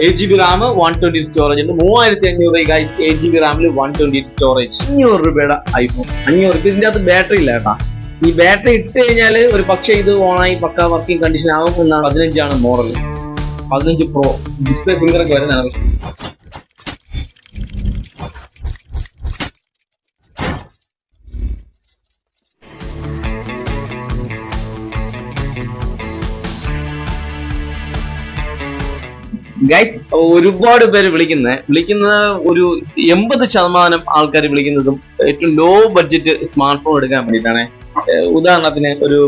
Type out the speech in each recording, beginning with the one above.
8 GB Ram 128 storage ഉണ്ട്. 3500 guys 8 GB റാമിൽ 128 storage. 500 രൂപയുടെ iPhone. 500 രൂപ. ഇതിന്റെ അകത്ത് ബാറ്ററി ഇല്ല കേട്ടാ. ഈ ബാറ്ററി ഇട്ട് കഴിഞ്ഞാൽ ഒരു പക്ഷേ ഇത് ഓണായി പക്ക വർക്കിംഗ് കണ്ടീഷൻ ആകും എന്നാണ്. 15 മോഡൽ, 15 പ്രോ. ഡിസ്പ്ലേ ഫിംഗർ ഒക്കെ വരുന്നതാണ്. ഗൈസ് ഒരുപാട് പേര് വിളിക്കുന്ന ഒരു 80% ആൾക്കാർ വിളിക്കുന്നതും ഏറ്റവും ലോ ബഡ്ജറ്റ് സ്മാർട്ട് ഫോൺ എടുക്കാൻ വേണ്ടിയിട്ടാണ്. ഉദാഹരണത്തിന് ഒരു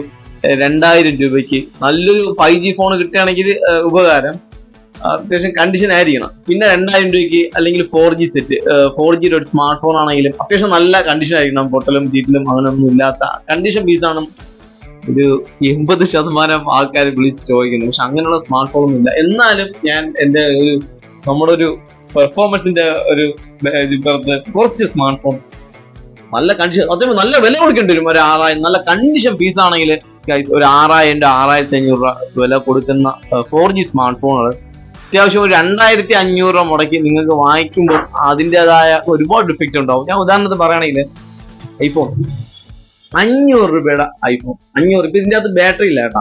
2000 രൂപയ്ക്ക് നല്ലൊരു 5G ഫോൺ കിട്ടുകയാണെങ്കിൽ ഉപകാരം, അത്യാവശ്യം കണ്ടീഷൻ ആയിരിക്കണം. പിന്നെ 2000 രൂപയ്ക്ക് അല്ലെങ്കിൽ 4G സെറ്റ്, 4G ഒരു സ്മാർട്ട് ഫോൺ ആണെങ്കിലും അത്യാവശ്യം നല്ല കണ്ടീഷൻ ആയിരിക്കണം. പൊട്ടലും ചീറ്റിലും അങ്ങനെയൊന്നും ഇല്ലാത്ത കണ്ടീഷൻ പീസാണ് ഒരു 80% ആൾക്കാർ വിളിച്ച് ചോദിക്കുന്നു. പക്ഷെ അങ്ങനെയുള്ള സ്മാർട്ട് ഫോൺ ഒന്നും ഇല്ല. എന്നാലും ഞാൻ എൻ്റെ നമ്മുടെ ഒരു പെർഫോമൻസിന്റെ ഒരു കുറച്ച് സ്മാർട്ട് ഫോൺ നല്ല കണ്ടീഷൻ, അത്യാവശ്യം നല്ല വില കൊടുക്കേണ്ടി വരും. ഒരു 6000 നല്ല കണ്ടീഷൻ പീസ് ആണെങ്കിൽ ഒരു 6000 6500 രൂപ വില കൊടുക്കുന്ന 4G സ്മാർട്ട് ഫോണുകൾ അത്യാവശ്യം ഒരു 2500 രൂപ മുടക്കി നിങ്ങൾക്ക് വാങ്ങിക്കുമ്പോൾ അതിൻ്റെതായ ഒരുപാട് ഡിഫക്റ്റ് ഉണ്ടാവും. ഞാൻ ഉദാഹരണത്തിന് പറയുകയാണെങ്കിൽ ഐഫോൺ 500 രൂപയുടെ ഐഫോൺ 500. ഇപ്പൊ ഇതിന്റെ അകത്ത് ബാറ്ററി ഇല്ല കേട്ടാ.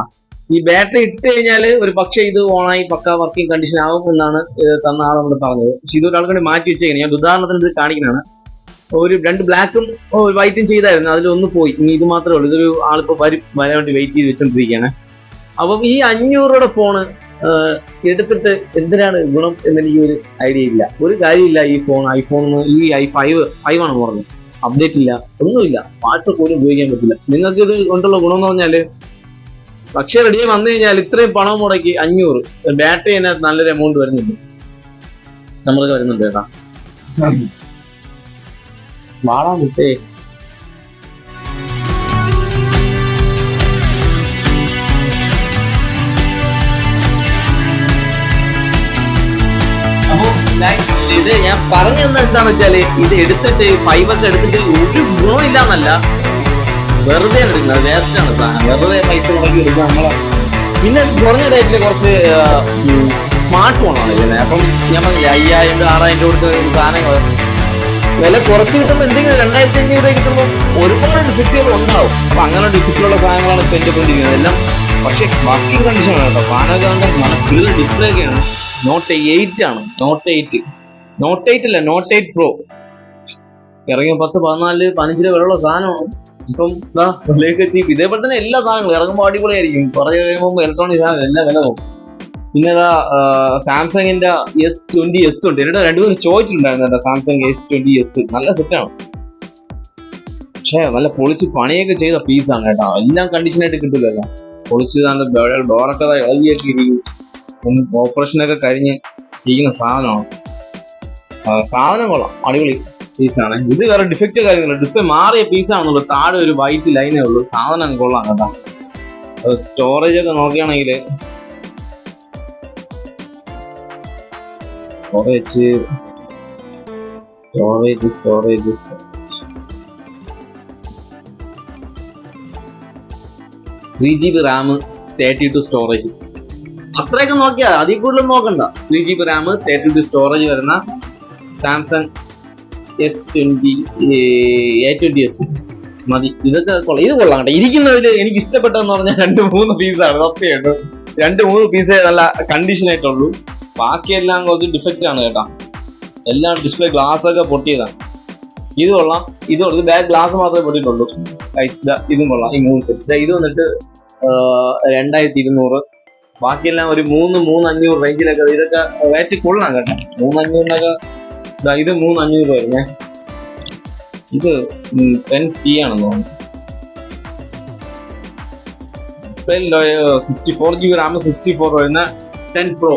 ഈ ബാറ്ററി ഇട്ട് കഴിഞ്ഞാൽ ഒരു പക്ഷേ ഇത് ഓണായി പക്ക വർക്കിംഗ് കണ്ടീഷൻ ആകും എന്നാണ് തന്ന ആൾ നമ്മൾ പറഞ്ഞത്. പക്ഷെ ഇതൊരാൾക്ക് വേണ്ടി മാറ്റി വെച്ചേക്കുന്നത്. ഞാൻ ഉദാഹരണത്തിന് ഇത് കാണിക്കുന്നതാണ്. ഒരു 2 ബ്ലാക്കും വൈറ്റും ചെയ്തായിരുന്നു, അതിലൊന്ന് പോയി. ഇനി ഇത് മാത്രമേ ഉള്ളൂ. ഇതൊരു ആളിപ്പോ വരാൻ വേണ്ടി വെയിറ്റ് ചെയ്ത് വെച്ചോണ്ടിരിക്കുകയാണ്. അപ്പം ഈ 500 രൂപയുടെ ഫോണ് എടുത്തിട്ട് എന്തിനാണ് ഗുണം എന്നെനിക്ക് ഒരു ഐഡിയ ഇല്ല. ഒരു കാര്യമില്ല. ഈ ഐഫോൺ ഈ i5 ആണ് പറഞ്ഞത്. അപ്ഡേറ്റ് ഇല്ല, ഒന്നുമില്ല. വാട്സപ്പ് പോലും ഉപയോഗിക്കാൻ പറ്റില്ല. നിങ്ങൾക്ക് ഇത് കൊണ്ടുള്ള ഗുണം എന്ന് പറഞ്ഞാല് പക്ഷേ റെഡിയായി വന്നു കഴിഞ്ഞാൽ ഇത്രയും പണം മുടക്കി 500 ബാറ്ററി അതിനകത്ത് നല്ലൊരു എമൗണ്ട് വരുന്നുണ്ട്, കസ്റ്റമർക്ക് വരുന്നുണ്ട് കേട്ടാ. വാടാ മുട്ടേ. ഇത് ഞാൻ പറഞ്ഞു തന്ന എന്താന്ന് വെച്ചാല് ഇത് എടുത്തിട്ട് 5 ഒക്കെ എടുത്തിട്ട് ഒരു ഗുണം ഇല്ലാന്നല്ല, വെറുതെ എടുക്കുന്നത്, വേസ്റ്റ് ആണ് സാധനം. വെറുതെ പൈസ മുടക്കി എടുക്കുക നമ്മളെ. പിന്നെ കുറഞ്ഞ റേറ്റില് കുറച്ച് സ്മാർട്ട് ഫോണാണ് ഇതിനെ. അപ്പം ഞാൻ പറഞ്ഞില്ല 5000 6000 കൊടുത്ത സാധനങ്ങൾ വില കുറച്ച് കിട്ടുമ്പോൾ എന്തെങ്കിലും 2500 രൂപ കിട്ടുമ്പോൾ ഒരുപാട് ഡിഫക്റ്റുകൾ ഉണ്ടാവും. അപ്പൊ അങ്ങനെ ഡിഫക്റ്റുള്ള സാധനങ്ങളാണ് ഇപ്പൊ എന്റെ കൊണ്ടിരിക്കുന്നത് എല്ലാം. പക്ഷെ വർക്കിംഗ് കണ്ടീഷനാണ് കേട്ടോ. സാധനമൊക്കെ നല്ല ഫുൾ ഡിസ്പ്ലേ ഒക്കെയാണ്. നോട്ട് 8 ആണ്. നോട്ട് 8 അല്ല, നോട്ട് 8 പ്രോ ഇറങ്ങിയ 10 14 15 രൂപ വിലയുള്ള സാധനമാണ്. ഇപ്പം വിലയൊക്കെ ചീപ്പ്. ഇതേപോലെ തന്നെ എല്ലാ സാധനങ്ങളും ഇറങ്ങുമ്പോൾ അടിപൊളിയായിരിക്കും. കുറച്ച് കഴിയുമ്പോൾ ഇലക്ട്രോണിക് സാധനം എല്ലാം വില പോകും. പിന്നെ സാംസങ്ങിന്റെ S20s ഉണ്ട്. എന്നോട് 2 പേര് ചോദിച്ചിട്ടുണ്ടായിരുന്നു സാംസങ് S20s. നല്ല സെറ്റാണ്, പക്ഷെ നല്ല പൊളിച്ച് പണിയൊക്കെ ചെയ്ത പീസാണ് കേട്ടോ. എല്ലാം കണ്ടീഷനായിട്ട് കിട്ടില്ലല്ലോ. പൊളിച്ച് നല്ല ഡോറൊക്കെ ഇളകിയൊക്കെ ഇരിക്കും. ഓപ്പറേഷനൊക്കെ കഴിഞ്ഞ് ഇരിക്കുന്ന സാധനമാണ്. സാധനം കൊള്ളാം, അടിപൊളി പീസാണ്. ഇത് വേറെ ഡിഫക്റ്റ് കാര്യങ്ങളില്ല. ഡിസ്പ്ലേ മാറിയ പീസാണെന്നുള്ളൂ. താഴെ ഒരു വൈറ്റ് ലൈനേ ഉള്ളൂ. സാധനം കൊള്ളാം കേട്ടോ. സ്റ്റോറേജ് ഒക്കെ നോക്കുകയാണെങ്കിൽ സ്റ്റോറേജ് 3GB റാം 32 സ്റ്റോറേജ്. അത്രയൊക്കെ നോക്കിയാൽ അതിൽ കൂടുതൽ നോക്കണ്ട. 3GB റാം 32 സ്റ്റോറേജ് വരുന്ന സാംസങ് A20s മതി. ഇതൊക്കെ കൊള്ളാം. ഇത് കൊള്ളാം കേട്ടോ. ഇരിക്കുന്നതിൽ എനിക്ക് ഇഷ്ടപ്പെട്ടതെന്ന് പറഞ്ഞാൽ 2-3 പീസാണ്. സത്യമായിട്ട് 2-3 പീസേ നല്ല കണ്ടീഷൻ ആയിട്ടുള്ളൂ. ബാക്കിയെല്ലാം കുറച്ച് ഡിഫക്റ്റ് ആണ് കേട്ടോ. എല്ലാം ഡിസ്പ്ലേ ഗ്ലാസ് ഒക്കെ പൊട്ടിയതാണ്. ഇത് കൊള്ളാം. ഇത് ബാക്ക് ഗ്ലാസ് മാത്രമേ പൊട്ടിയിട്ടുള്ളൂ. ഇതും കൊള്ളാം. ഈ 3 സെറ്റ്. ഇത് വന്നിട്ട് 2200. ബാക്കിയെല്ലാം ഒരു 3-500 റേഞ്ചിലൊക്കെ. ഇതൊക്കെ റേറ്റ് കൊള്ളാം കേട്ടോ. 3-500 ഇത് 3-500 വരുന്നേ. ഇത് 10T ആണെന്ന് തോന്നുന്നു. ഡിസ്പ്ലേ 64GB റാം 64 വരുന്ന 10 Pro.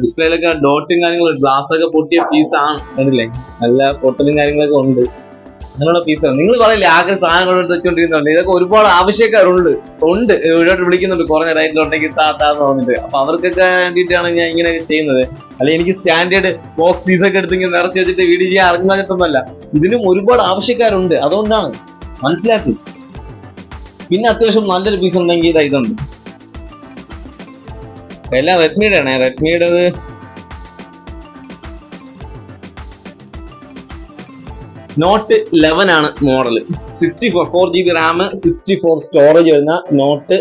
ഡിസ്പ്ലേയിലൊക്കെ ഡോട്ടും കാര്യങ്ങളും ഗ്ലാസ് ഒക്കെ പൊട്ടിയ പീസാണ്. കണ്ടില്ലേ, നല്ല പൊട്ടലും കാര്യങ്ങളൊക്കെ ഉണ്ട്. അങ്ങനെയുള്ള പീസാണ്. നിങ്ങൾ പറയില്ലേ ആകെ സാധനങ്ങൾ വെച്ചോണ്ടിരിക്കുന്നുണ്ട്. ഇതൊക്കെ ഒരുപാട് ആവശ്യക്കാരുണ്ട്. ഇവിടോട്ട് വിളിക്കുന്നുണ്ട് കുറഞ്ഞ റേറ്റിലോട്ടേക്ക് താത്താന്ന് പറഞ്ഞിട്ട്. അപ്പൊ അവർക്കൊക്കെ വേണ്ടിയിട്ടാണ് ഞാൻ ഇങ്ങനെ ചെയ്യുന്നത്. അല്ലെങ്കിൽ എനിക്ക് സ്റ്റാൻഡേർഡ് ബോക്സ് പീസൊക്കെ എടുത്ത് ഇങ്ങനെ നിറച്ച് വെച്ചിട്ട് വീഡിയോ ചെയ്യാൻ അറിഞ്ഞിട്ടൊന്നുമല്ല. ഇതിനും ഒരുപാട് ആവശ്യക്കാരുണ്ട്. അതുകൊണ്ടാണ്, മനസ്സിലാക്കി. പിന്നെ അത്യാവശ്യം നല്ലൊരു പീസ് ഉണ്ടെങ്കിൽ ഇതുണ്ട്. എല്ലാം റെഡ്മിയുടെ ആണ്. റെഡ്മിയുടെ നോട്ട് 11 ആണ് മോഡൽ. 4 GB റാം, 64 സ്റ്റോറേജ് വരുന്ന നോട്ട്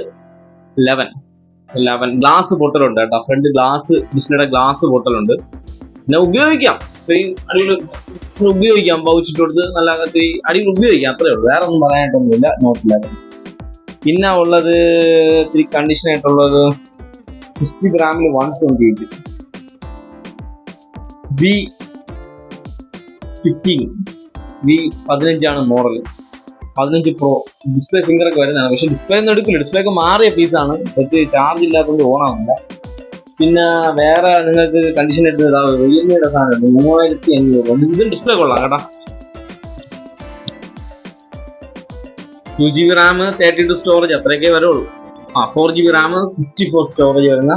11 ഗ്ലാസ് പൊട്ടലുണ്ട് കേട്ടോ. ഫ്രണ്ട് ഗ്ലാസ്, ഡിസ്പ്ലേയുടെ ഗ്ലാസ് പൊട്ടലുണ്ട്. പിന്നെ ഉപയോഗിക്കാം, അടിയിൽ ഉപയോഗിക്കാം, പൗച്ചിട്ട് കൊടുത്ത് നല്ല അടിയിൽ ഉപയോഗിക്കാം, അത്രേ ഉള്ളൂ. വേറെ ഒന്നും പറയാനായിട്ടൊന്നുമില്ല നോട്ട് 11. പിന്നെ ഉള്ളത് ഇത്തിരി കണ്ടീഷൻ ആയിട്ടുള്ളത് 60 GB റാമിൽ 128 V15 ആണ് മോഡൽ. 15 Pro ഡിസ്പ്ലേ ഫിംഗർ ഒക്കെ വരുന്നതാണ്. പക്ഷെ ഡിസ്പ്ലേ ഒന്നും എടുക്കില്ല, ഡിസ്പ്ലേ ഒക്കെ മാറിയ പീസാണ്. സെറ്റ് ചാർജ് ഇല്ലാത്തതുകൊണ്ട് ഓൺ ആവുന്നില്ല. പിന്നെ വേറെ നിങ്ങൾക്ക് കണ്ടീഷൻ എടുത്തത് റിയൽമിയുടെ സാധനം 3500. ഇതും ഡിസ്പ്ലേ കൊള്ളാം കേട്ടോ. 2 GB റാം, 32 സ്റ്റോറേജ്, അത്രയൊക്കെ വരുള്ളൂ. 4 GB റാം, 64 സ്റ്റോറേജ് വരുന്ന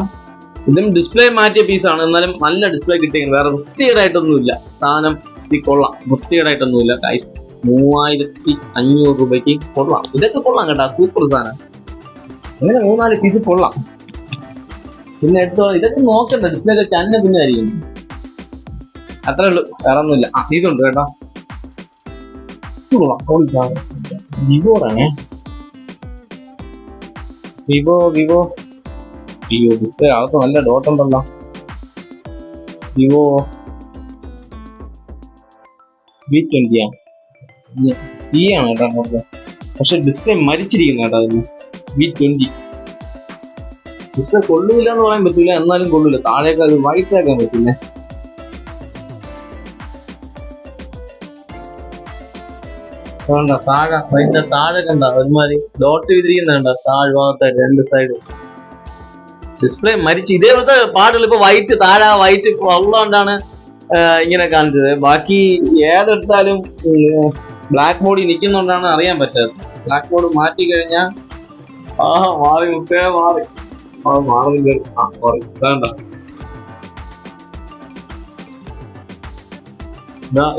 ഇതും ഡിസ്പ്ലേ മാറ്റിയ പീസാണ്. എന്നാലും നല്ല ഡിസ്പ്ലേ കിട്ടിയെങ്കിൽ വേറെ വൃത്തികേടായിട്ടൊന്നുമില്ല സാധനം. ഇത് കൊള്ളാം, വൃത്തികേടായിട്ടൊന്നുമില്ല ഗൈസ്. 3500 രൂപയ്ക്ക് കൊള്ളാം. ഇതൊക്കെ കൊള്ളാം കേട്ടോ, സൂപ്പർ സാധനം. അങ്ങനെ 3-4 പീസ് കൊള്ളാം. പിന്നെ എടുത്തോ, ഇതൊക്കെ നോക്കണ്ട, ഡിസ്പ്ലേ ഒക്കെ തന്നെ പിന്നെ ആയിരിക്കും. അത്രേ ഉള്ളൂ, വേറെ ഒന്നുമില്ല. ഇതുണ്ട് കേട്ടോ, കൊള്ളാം. വിവോടാണേ, വിവോ ഡിസ്പ്ലേ അകത്ത് നല്ല ഡോട്ട് ഉണ്ടല്ലോ. വിവോ V20 ആണ് കേട്ടോ. പക്ഷെ ഡിസ്പ്ലേ മരിച്ചിരിക്കുന്നു കേട്ടോ. അതിന് V20 ഡിസ്പ്ലേ കൊള്ളൂല എന്ന് പറയാൻ പറ്റില്ല, എന്നാലും കൊള്ളൂല. താഴേക്ക് അത് വൈറ്റ് ആക്കാൻ പറ്റില്ല. വേണ്ട, താഴെ കണ്ട ഒരുമാതിരി ഡോട്ട് ചെയ്തിരിക്കുന്നുണ്ട താഴ്ഭാഗത്തായിട്ട് 2 സൈഡ്. ഡിസ്പ്ലേ മരിച്ച് ഇതേപോലത്തെ പാടുകൾ ഇപ്പൊ വൈറ്റ് താഴെ വൈറ്റ് ഉള്ളതുകൊണ്ടാണ് ഇങ്ങനെ കാണിച്ചത്. ബാക്കി ഏതെടുത്താലും ബ്ലാക്ക് മോഡിൽ നിൽക്കുന്നോണ്ടാണ് അറിയാൻ പറ്റാത്തത്. ബ്ലാക്ക് മോഡ് മാറ്റി കഴിഞ്ഞാൽ മാറി മുട്ടേ മാറി വേണ്ട.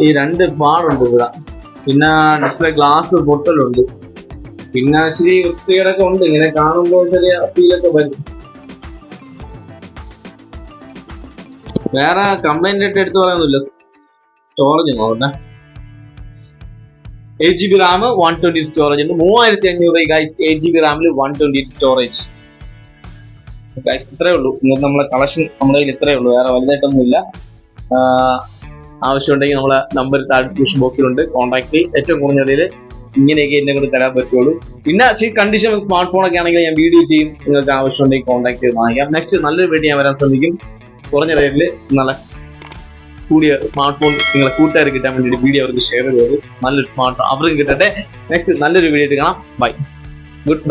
ഈ 2 പാടുണ്ട് ഇവിടെ. പിന്നെ ഡിസ്പ്ലേ ഗ്ലാസ് പൊട്ടലുണ്ട്. പിന്നെ ഇച്ചിരി വൃത്തികേടൊക്കെ ഉണ്ട്. ഇങ്ങനെ കാണുമ്പോൾ ചെറിയ ഫീലൊക്കെ വരും. വേറെ കംപ്ലൈന്റ് ആയിട്ട് എടുത്ത് പറയാനൊന്നുമില്ല. സ്റ്റോറേജ് നോക്കട്ടെ. 8 GB റാം, 128 സ്റ്റോറേജ് ഉണ്ട്. 3500 ഗൈസ്. 8 GB റാമിൽ 128 storage guys. ഇത്രേ ഉള്ളൂ ഇന്നത്തെ നമ്മളെ കളക്ഷൻ. നമ്മുടെ കയ്യിൽ ഇത്രേ ഉള്ളൂ, വേറെ വലുതായിട്ടൊന്നുമില്ല. ആവശ്യമുണ്ടെങ്കിൽ നമ്മളെ നമ്പർ താഴെ ഡിസ്ക്രിപ്ഷൻ ബോക്സിലുണ്ട്, കോൺടാക്ട് ചെയ്യും. ഏറ്റവും കുറഞ്ഞ വിലയിൽ ഇങ്ങനെയൊക്കെ എന്നെ കൊണ്ട് തരാൻ പറ്റുള്ളൂ. പിന്നെ കണ്ടീഷൻ സ്മാർട്ട് ഫോണൊക്കെ ആണെങ്കിൽ ഞാൻ വീഡിയോ ചെയ്യും. നിങ്ങൾക്ക് ആവശ്യമുണ്ടെങ്കിൽ കോൺടാക്ട് ചെയ്ത് വാങ്ങിക്കാം. നെക്സ്റ്റ് നല്ലൊരു വീഡിയോ ഞാൻ വരാൻ ശ്രമിക്കും. കുറഞ്ഞ റേറ്റിൽ നല്ല കൂടിയ സ്മാർട്ട് ഫോൺ നിങ്ങളെ കൂട്ടുകാർ കിട്ടാൻ വേണ്ടിയിട്ട് വീഡിയോ അവർക്ക് ഷെയർ ചെയ്തത്. നല്ലൊരു സ്മാർട്ട് ഫോൺ അവർക്ക് കിട്ടട്ടെ. നെക്സ്റ്റ് നല്ലൊരു വീഡിയോ ആയിട്ട് കാണാം. Bye, good by.